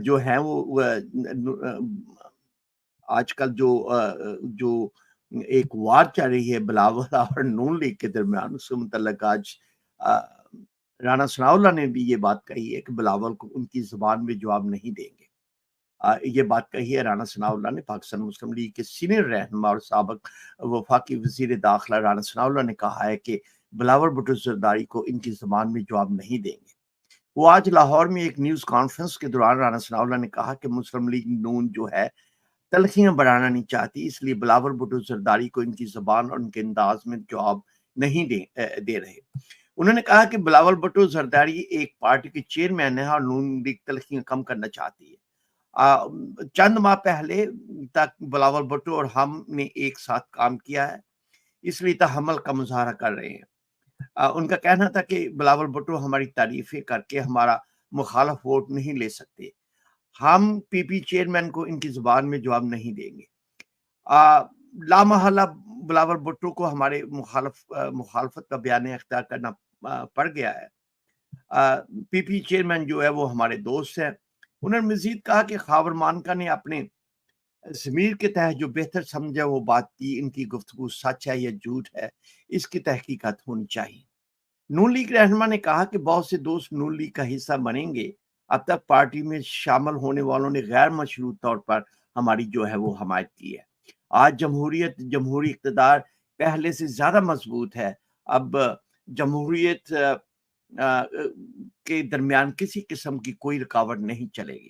جو ہیں وہ آج کل جو ایک وار چل رہی ہے بلاول اور نون لیگ کے درمیان، اس سے متعلق آج رانا ثناء اللہ نے بھی یہ بات کہی ہے کہ بلاول کو ان کی زبان میں جواب نہیں دیں گے۔ یہ بات کہی ہے رانا ثناء اللہ نے۔ پاکستان مسلم لیگ کے سینئر رہنما اور سابق وفاقی وزیر داخلہ رانا ثناء اللہ نے کہا ہے کہ بلاول بھٹو زرداری کو ان کی زبان میں جواب نہیں دیں گے۔ وہ آج لاہور میں ایک نیوز کانفرنس کے دوران رانا ثناء اللہ نے کہا کہ مسلم لیگ نون جو ہے تلخیاں بڑھانا نہیں چاہتی، اس لیے بلاول بھٹو زرداری کو ان کی زبان اور ان کے انداز میں جواب نہیں دے رہے۔ انہوں نے کہا کہ بلاول بھٹو زرداری ایک پارٹی کے چیئرمین ہے اور نون لیگ تلخیاں کم کرنا چاہتی ہے۔ چند ماہ پہلے تک بلاول بھٹو اور ہم نے ایک ساتھ کام کیا ہے، اس لیے تحمل کا مظاہرہ کر رہے ہیں۔ ان کا کہنا تھا کہ بلاول بھٹو ہماری تعریفیں کر کے ہمارا مخالف ووٹ نہیں لے سکتے، ہم پی پی چیئرمین کو ان کی زبان میں جواب نہیں دیں گے۔ لامحالہ بلاول بھٹو کو ہمارے مخالفت کا بیان اختیار کرنا پڑ گیا ہے۔ پی پی چیئرمین جو ہے وہ ہمارے دوست ہیں۔ انہوں نے مزید کہا کہ خاور مانکا نے اپنے ضمیر کے تحت جو بہتر سمجھا وہ بات کی، ان کی گفتگو سچ ہے یا جھوٹ ہے، اس کی تحقیقات ہونی چاہیے۔ نون لیگ رہنما نے کہا کہ بہت سے دوست نون لیگ کا حصہ بنیں گے، اب تک پارٹی میں شامل ہونے والوں نے غیر مشروط طور پر ہماری جو ہے وہ حمایت کی ہے۔ آج جمہوری اقتدار پہلے سے زیادہ مضبوط ہے، اب جمہوریت کے درمیان کسی قسم کی کوئی رکاوٹ نہیں چلے گی۔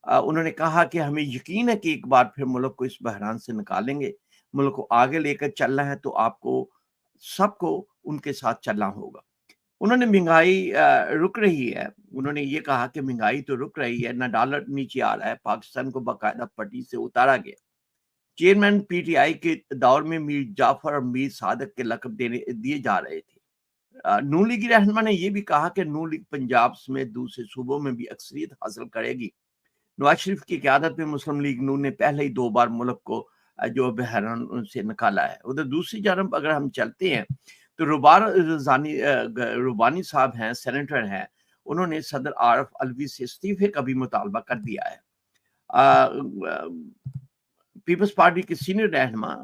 انہوں نے کہا کہ ہمیں یقین ہے کہ ایک بار پھر ملک کو اس بحران سے نکالیں گے۔ ملک کو آگے لے کر چلنا ہے تو آپ کو سب کو ان کے ساتھ چلنا ہوگا۔ انہوں نے مہنگائی رک رہی ہے، انہوں نے یہ کہا کہ مہنگائی تو رک رہی ہے، نہ ڈالر نیچے آ رہا ہے، پاکستان کو باقاعدہ پٹی سے اتارا گیا۔ چیئرمین پی ٹی آئی کے دور میں میر جعفر اور میر صادق کے لقب دیے جا رہے تھے۔ نون لیگی رہنما نے یہ بھی کہا کہ نون لیگ پنجاب سمیت دوسرے صوبوں میں بھی اکثریت حاصل کرے گی۔ نواز شریف کی قیادت میں مسلم لیگ نون نے پہلے ہی 2 بار ملک کو جو بحران سے نکالا ہے۔ ادھر دوسری جانب اگر ہم چلتے ہیں تو روبانی صاحب ہیں، سینیٹر ہیں، انہوں نے صدر عارف الوی سے استعفے کا بھی مطالبہ کر دیا ہے۔ پیپلز پارٹی کے سینئر رہنما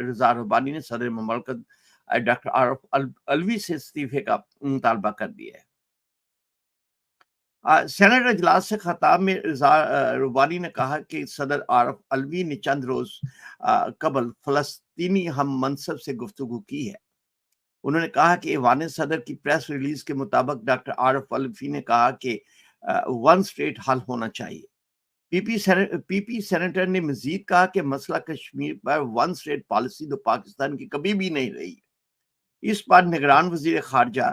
رضا روبانی نے صدر مملکت ڈاکٹر عارف الوی سے استعفے کا مطالبہ کر دیا ہے۔ سینٹ اجلاس سے خطاب میں رضا روبانی نے کہا کہ صدر عارف الوی نے چند روز قبل فلسطینی ہم منصب سے گفتگو کی ہے۔ انہوں نے کہا کہ ایوان صدر کی پریس ریلیز کے مطابق ڈاکٹر عارف الوی نے کہا کہ 1 اسٹیٹ حل ہونا چاہیے۔ پی پی سینیٹر نے مزید کہا کہ مسئلہ کشمیر پر 1 اسٹیٹ پالیسی تو پاکستان کی کبھی بھی نہیں رہی۔ اس پر نگران وزیر خارجہ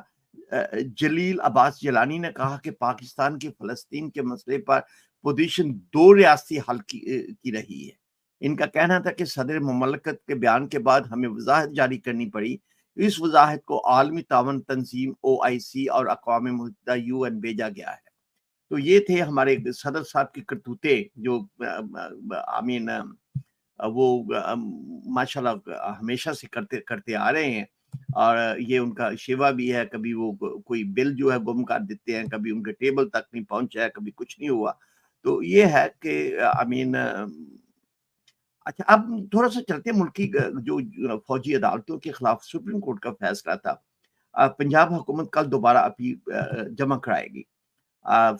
جلیل عباس جیلانی نے کہا کہ پاکستان کی فلسطین کے مسئلے پر پوزیشن 2 ریاستی حل کی رہی ہے۔ ان کا کہنا تھا کہ صدر مملکت کے بیان کے بعد ہمیں وضاحت جاری کرنی پڑی، اس وضاحت کو عالمی تعاون تنظیم OIC اور اقوام متحدہ UN بھیجا گیا ہے۔ تو یہ تھے ہمارے صدر صاحب کی کرتوتے جو وہ ماشاءاللہ ہمیشہ سے کرتے آ رہے ہیں، اور یہ ان کا شیوا بھی ہے۔ کبھی وہ کوئی بل جو ہے گم کر دیتے ہیں، کبھی ان کے ٹیبل تک نہیں پہنچا ہے، کبھی کچھ نہیں ہوا۔ تو یہ ہے کہ اچھا اب تھوڑا سا چلتے ہیں ملکی جو فوجی عدالتوں کے خلاف سپریم کورٹ کا فیصلہ تھا۔ پنجاب حکومت کل دوبارہ اپیل جمع کرائے گی۔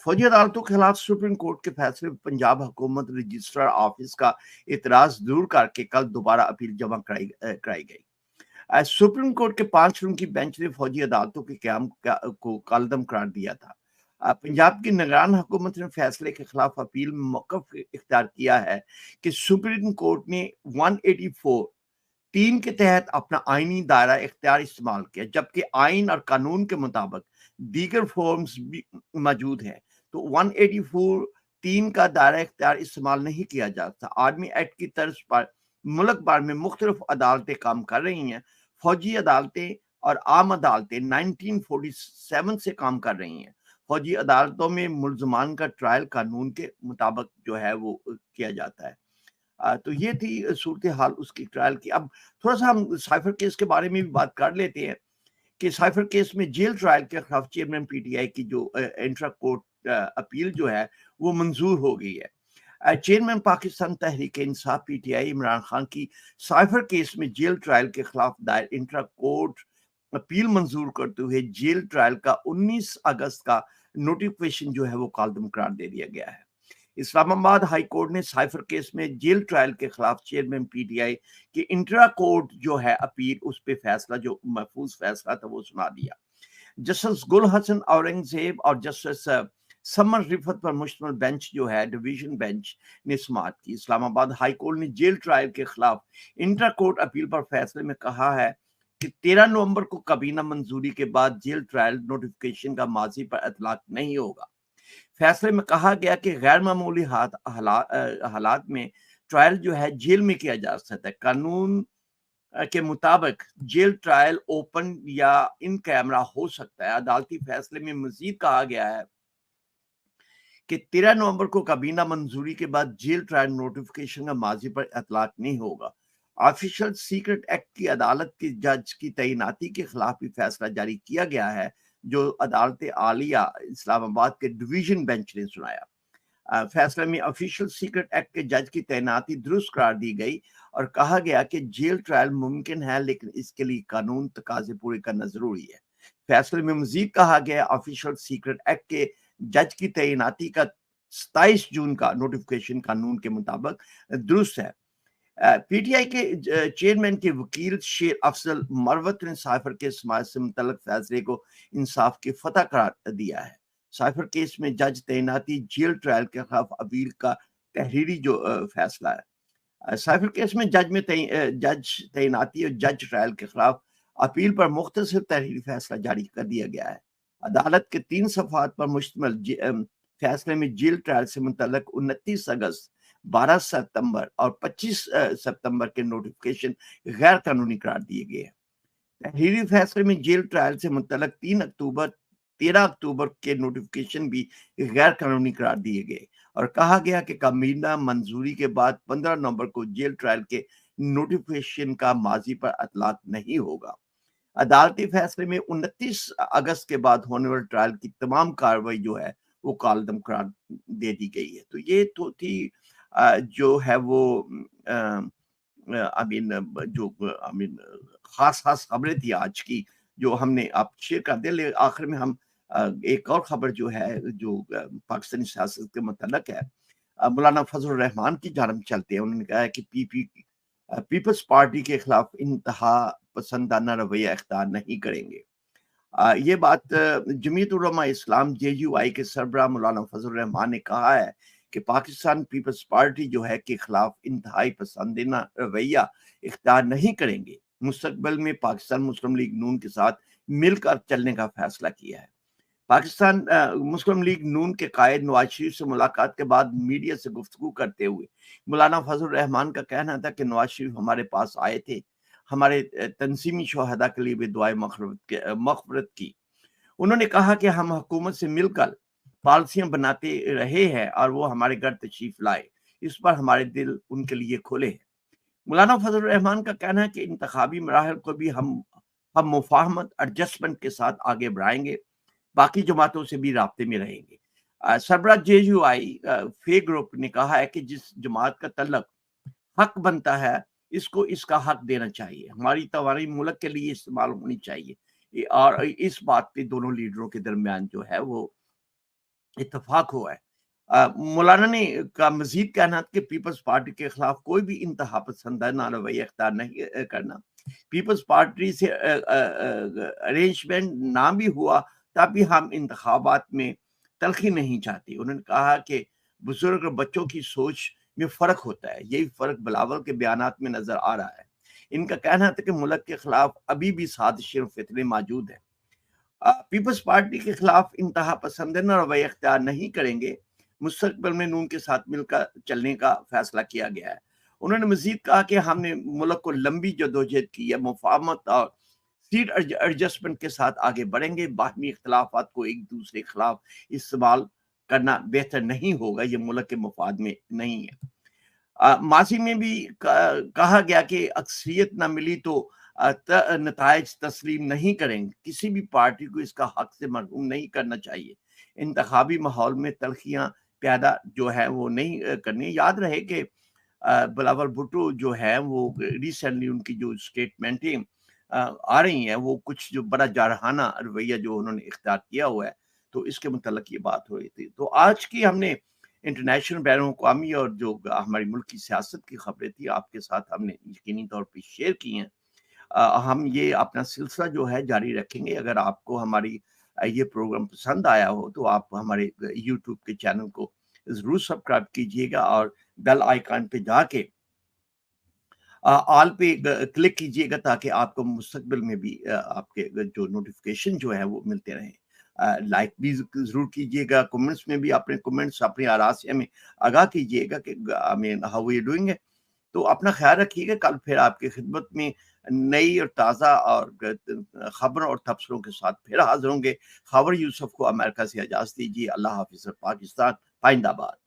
فوجی عدالتوں کے خلاف سپریم کورٹ کے فیصلے پنجاب حکومت رجسٹرار آفس کا اعتراض دور کر کے کل دوبارہ اپیل جمع کرائی گئی۔ سپریم کورٹ کے 5 رکنی بینچ نے فوجی عدالتوں کے قیام کو کالعدم قرار دیا تھا۔ پنجاب کی نگران حکومت نے فیصلے کے خلاف اپیل میں موقف اختیار کیا ہے کہ سپریم کورٹ نے 184(3) کے تحت اپنا آئینی دائرہ اختیار استعمال کیا، جبکہ آئین اور قانون کے مطابق دیگر فارمز بھی موجود ہیں، تو 184(3) کا دائرہ اختیار استعمال نہیں کیا جاتا۔ آرمی ایکٹ کی طرز پر ملک بھر میں مختلف عدالتیں کام کر رہی ہیں۔ فوجی عدالتیں اور عام عدالتیں 1947 سے کام کر رہی ہیں۔ فوجی عدالتوں میں ملزمان کا ٹرائل قانون کے مطابق جو ہے وہ کیا جاتا ہے۔ تو یہ تھی صورتحال اس کی ٹرائل کی۔ اب تھوڑا سا ہم سائفر کیس کے بارے میں بھی بات کر لیتے ہیں کہ سائفر کیس میں جیل ٹرائل کے خلاف چیئرمین PTI کی جو انٹرا کورٹ اپیل جو ہے وہ منظور ہو گئی ہے۔ Chairman Pakistan Tehreek Insaf P T I Imran Khan کی سائفر کیس میں جیل ٹرائل کے خلاف دائر انٹرا کورٹ اپیل منظور کرتے ہوئے جیل ٹرائل کا 19 اگست کا نوٹیفیکیشن جو ہے وہ کالعدم قرار دے دیا گیا ہے۔ اسلام آباد ہائی کورٹ نے سائفر کیس میں جیل ٹرائل کے خلاف چیئرمین پی ٹی آئی کہ انٹرا کورٹ جو ہے اپیل اس پہ فیصلہ جو محفوظ فیصلہ تھا وہ سنا دیا۔ جسٹس گل حسن اورنگزیب اور جسٹس سمر رفت پر مشتمل بینچ جو ہے ڈویژن بینچ نے سماعت کی۔ اسلام آباد ہائی کورٹ نے جیل ٹرائل کے خلاف انٹرا کورٹ اپیل پر فیصلے میں کہا ہے کہ 13 نومبر کو کابینہ منظوری کے بعد جیل ٹرائل نوٹیفیکیشن کا ماضی پر اطلاق نہیں ہوگا۔ فیصلے میں کہا گیا کہ غیر معمولی حالات میں ٹرائل جو ہے جیل میں کیا جا سکتا ہے۔ قانون کے مطابق جیل ٹرائل اوپن یا ان کیمرہ ہو سکتا ہے۔ عدالتی فیصلے میں مزید کہا گیا ہے کہ 13 نومبر کو کابینہ منظوری کے بعد جیل ٹرائل نوٹیفیکیشن کا ماضی پر اطلاق نہیں ہوگا۔ آفیشل سیکرٹ ایکٹ کی عدالت کی جج کی تعیناتی کے خلاف بھی فیصلہ جاری کیا گیا ہے جو عدالت عالیہ اسلام آباد کے ڈویژن بینچ نے سنایا۔ فیصلے میں آفیشل سیکرٹ ایکٹ کے جج کی تعیناتی درست قرار دی گئی اور کہا گیا کہ جیل ٹرائل ممکن ہے لیکن اس کے لیے قانون تقاضے پورے کرنا ضروری ہے۔ فیصلے میں مزید کہا گیا آفیشل سیکرٹ ایکٹ کے جج کی تعیناتی کا 27 جون کا نوٹیفیکیشن قانون کے مطابق درست ہے۔ پی ٹی آئی کے چیئرمین کے وکیل شیر افضل مروت نے سائفر کے سماعت سے متعلق فیصلے کو انصاف کی فتح قرار دیا ہے۔ سائفر کیس میں جج تعیناتی جیل ٹرائل کے خلاف اپیل کا تحریری جو فیصلہ ہے۔ سائفر کیس میں جج تعیناتی اور جج ٹرائل کے خلاف اپیل پر مختصر تحریری فیصلہ جاری کر دیا گیا ہے۔ عدالت کے 3 صفحات پر مشتمل فیصلے میں جیل ٹرائل سے متعلق 29 اگست 12 ستمبر اور 25 ستمبر کے نوٹیفیکیشن غیر قانونی قرار دیے گئے ہیں۔ تحریری فیصلے میں جیل ٹرائل سے متعلق 13 اکتوبر کے نوٹیفیکیشن بھی غیر قانونی قرار دیے گئے اور کہا گیا کہ کابینہ منظوری کے بعد 15 نومبر کو جیل ٹرائل کے نوٹیفیکیشن کا ماضی پر اطلاق نہیں ہوگا۔ عدالتی فیصلے میں 29 اگست کے بعد ہونے والے ٹرائل کی تمام کارروائی جو ہے وہ کالعدم قرار دے دی گئی ہے۔ تو یہ تو تھی جو ہے وہ خاص خبریں تھی آج کی جو ہم نے آپ شیئر کر دیا۔ لیکن آخر میں ہم ایک اور خبر جو ہے جو پاکستانی سیاست کے متعلق ہے، مولانا فضل الرحمان کی جانب چلتے ہیں۔ انہوں نے کہا ہے کہ پیپلز پارٹی کے خلاف انتہا پسندانہ رویہ اختیار نہیں کریں گے۔ یہ بات جمعیت علماء اسلام JUI کے سربراہ مولانا فضل الرحمان نے کہا ہے کہ پاکستان پیپلز پارٹی جو ہے کے خلاف انتہائی پسندانہ رویہ اختیار نہیں کریں گے۔ مستقبل میں پاکستان مسلم لیگ نون کے ساتھ مل کر چلنے کا فیصلہ کیا ہے۔ پاکستان مسلم لیگ نون کے قائد نواز شریف سے ملاقات کے بعد میڈیا سے گفتگو کرتے ہوئے مولانا فضل الرحمان کا کہنا تھا کہ نواز شریف ہمارے پاس آئے تھے، ہمارے تنظیمی شہداء کے لیے بھی دعائیں مغفرت کی۔ انہوں نے کہا کہ ہم حکومت سے مل کر پالیسیاں بناتے رہے ہیں اور وہ ہمارے گھر تشریف لائے، اس پر ہمارے دل ان کے لیے کھلے ہیں۔ مولانا فضل الرحمان کا کہنا ہے کہ انتخابی مراحل کو بھی ہم مفاہمت ایڈجسٹمنٹ کے ساتھ آگے بڑھائیں گے، باقی جماعتوں سے بھی رابطے میں رہیں گے۔ سربراہ JUI فے گروپ نے کہا ہے کہ جس جماعت کا تعلق حق بنتا ہے اس کو اس کا حق دینا چاہیے، ہماری توانائی ملک کے لیے استعمال ہونی چاہیے، اور اس بات پہ دونوں لیڈروں کے درمیان جو ہے وہ اتفاق ہوا ہے۔ مولانا نے کا مزید کہنا کہ پیپلز پارٹی کے خلاف کوئی بھی انتہا پسندانہ رویہ اختیار نہیں کرنا۔ پیپلز پارٹی سے ارینجمنٹ نہ بھی ہوا تب بھی ہم انتخابات میں تلخی نہیں چاہتے۔ انہوں نے کہا کہ بزرگ اور بچوں کی سوچ میں فرق ہوتا ہے، یہی فرق بلاول کے بیانات میں نظر آ رہا ہے۔ ان کا کہنا تھا کہ ملک کے خلاف ابھی بھی سازشیں اور فتنے موجود ہیں۔ پیپلز پارٹی کے خلاف انتہا پسندانہ رویہ اختیار نہیں کریں گے، مستقبل میں نون کے ساتھ مل کر چلنے کا فیصلہ کیا گیا ہے۔ انہوں نے مزید کہا کہ ہم نے ملک کو لمبی جدوجہد کی ہے، مفاہمت اور سیٹ ایڈجسٹمنٹ کے ساتھ آگے بڑھیں گے، باہمی اختلافات کو ایک دوسرے کے خلاف استعمال کرنا بہتر نہیں ہوگا، یہ ملک کے مفاد میں نہیں ہے۔ ماضی میں بھی کہا گیا کہ اکثریت نہ ملی تو نتائج تسلیم نہیں کریں گے، کسی بھی پارٹی کو اس کا حق سے محروم نہیں کرنا چاہیے۔ انتخابی ماحول میں تلخیاں پیدا جو ہے وہ نہیں کرنی. یاد رہے کہ بلاول بھٹو جو ہے وہ ریسنٹلی ان کی جو اسٹیٹمنٹیں آ رہی ہیں وہ کچھ جو بڑا جارحانہ رویہ جو انہوں نے اختیار کیا ہوا ہے, تو اس کے متعلق یہ بات ہو رہی تھی. تو آج کی ہم نے انٹرنیشنل بین الاقوامی اور جو ہماری ملک کی سیاست کی خبریں تھی آپ کے ساتھ ہم نے یقینی طور پہ شیئر کی ہیں. ہم یہ اپنا سلسلہ جو ہے جاری رکھیں گے. اگر آپ کو ہماری یہ پروگرام پسند آیا ہو تو آپ ہمارے یوٹیوب کے چینل کو ضرور سبسکرائب کیجئے گا اور بیل آئیکن پہ جا کے آل پہ کلک کیجئے گا تاکہ آپ کو مستقبل میں بھی آپ کے جو نوٹیفیکیشن جو ہے وہ ملتے رہیں. لائک بھی ضرور کیجئے گا, کمنٹس میں بھی اپنے کمنٹس اپنی آراء سے ہمیں آگاہ کیجئے گا کہ ہاؤ یو ڈوئنگ ہے. تو اپنا خیال رکھیے گا. کل پھر آپ کی خدمت میں نئی اور تازہ اور خبروں اور تبصروں کے ساتھ پھر حاضر ہوں گے. خاور یوسف کو امریکہ سے اجازت دیجیے. اللہ حافظ. پاکستان پائندہ باد.